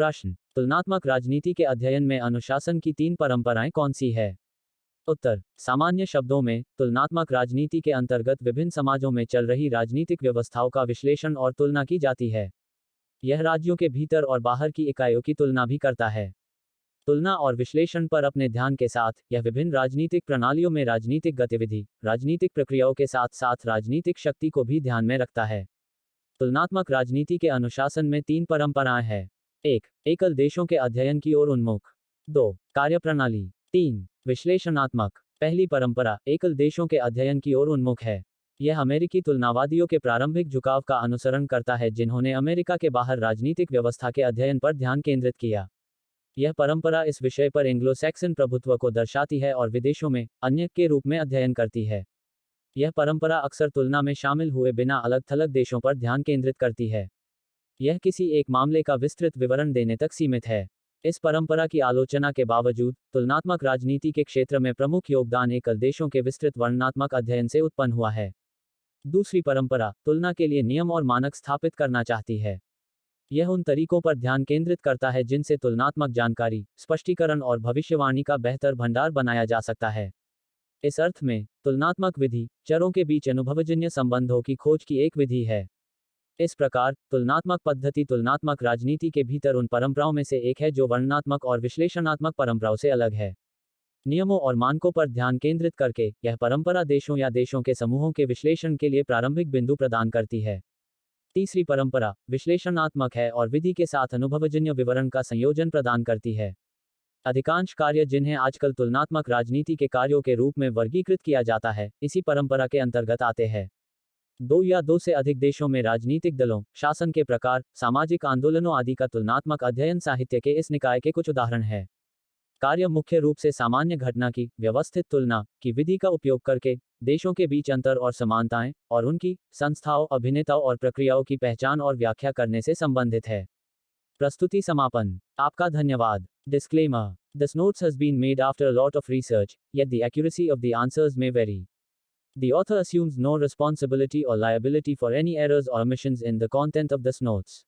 प्रश्न, तुलनात्मक राजनीति के अध्ययन में अनुशासन की 3 परंपराएं कौन सी है? उत्तर, सामान्य शब्दों में, तुलनात्मक राजनीति के अंतर्गत विभिन्न समाजों में चल रही राजनीतिक व्यवस्थाओं का विश्लेषण और तुलना की जाती है। यह राज्यों के भीतर और बाहर की इकाइयों की तुलना भी करता है। तुलना और विश्लेषण पर अपने ध्यान के साथ, यह विभिन्न राजनीतिक प्रणालियों में राजनीतिक गतिविधि, राजनीतिक प्रक्रियाओं के साथ साथ राजनीतिक शक्ति को भी ध्यान में रखता है। तुलनात्मक राजनीति के अनुशासन में 3 परंपराएं हैं। 1. एकल देशों के अध्ययन की ओर उन्मुख। 2. कार्यप्रणाली। 3. विश्लेषणात्मक। पहली परंपरा एकल देशों के अध्ययन की ओर उन्मुख है। यह अमेरिकी तुलनावादियों के प्रारंभिक झुकाव का अनुसरण करता है जिन्होंने अमेरिका के बाहर राजनीतिक व्यवस्था के अध्ययन पर ध्यान केंद्रित किया। यह परंपरा इस विषय पर एंग्लो सैक्सन प्रभुत्व को दर्शाती है और विदेशों में अन्य के रूप में अध्ययन करती है। यह परंपरा अक्सर तुलना में शामिल हुए बिना अलग-थलग देशों पर ध्यान केंद्रित करती है। यह किसी एक मामले का विस्तृत विवरण देने तक सीमित है। इस परंपरा की आलोचना के बावजूद, तुलनात्मक राजनीति के क्षेत्र में प्रमुख योगदान एकल देशों के विस्तृत वर्णनात्मक अध्ययन से उत्पन्न हुआ है। दूसरी परंपरा, तुलना के लिए नियम और मानक स्थापित करना चाहती है। यह उन तरीकों पर ध्यान केंद्रित करता है जिनसे तुलनात्मक जानकारी, स्पष्टीकरण और भविष्यवाणी का बेहतर भंडार बनाया जा सकता है। इस अर्थ में, तुलनात्मक विधि, चरों के बीच अनुभवजन्य संबंधों की खोज की एक विधि है। इस प्रकार, तुलनात्मक पद्धति तुलनात्मक राजनीति के भीतर उन परंपराओं में से एक है जो वर्णनात्मक और विश्लेषणात्मक परंपराओं से अलग है। नियमों और मानकों पर ध्यान केंद्रित करके, यह परंपरा देशों या देशों के समूहों के विश्लेषण के लिए प्रारंभिक बिंदु प्रदान करती है। तीसरी परंपरा, विश्लेषणात्मक है और विधि के साथ अनुभवजन्य विवरण का संयोजन प्रदान करती है। अधिकांश कार्य जिन्हें आजकल तुलनात्मक राजनीति के कार्यों के रूप में वर्गीकृत किया जाता है, इसी परंपरा के अंतर्गत आते हैं। 2 या 2 से अधिक देशों में राजनीतिक दलों, शासन के प्रकार, सामाजिक आंदोलनों आदि का तुलनात्मक अध्ययन साहित्य के इस निकाय के कुछ उदाहरण हैं। कार्य मुख्य रूप से सामान्य घटना की व्यवस्थित तुलना की विधि का उपयोग करके देशों के बीच अंतर और समानताएं और उनकी संस्थाओं, अभिनेताओं और प्रक्रियाओं की पहचान और व्याख्या करने से संबंधित है। प्रस्तुति समापन। आपका धन्यवाद। Disclaimer. This notes has been made after a lot of research, yet the accuracy of the answers may vary. The author assumes no responsibility or liability for any errors or omissions in the content of this notes.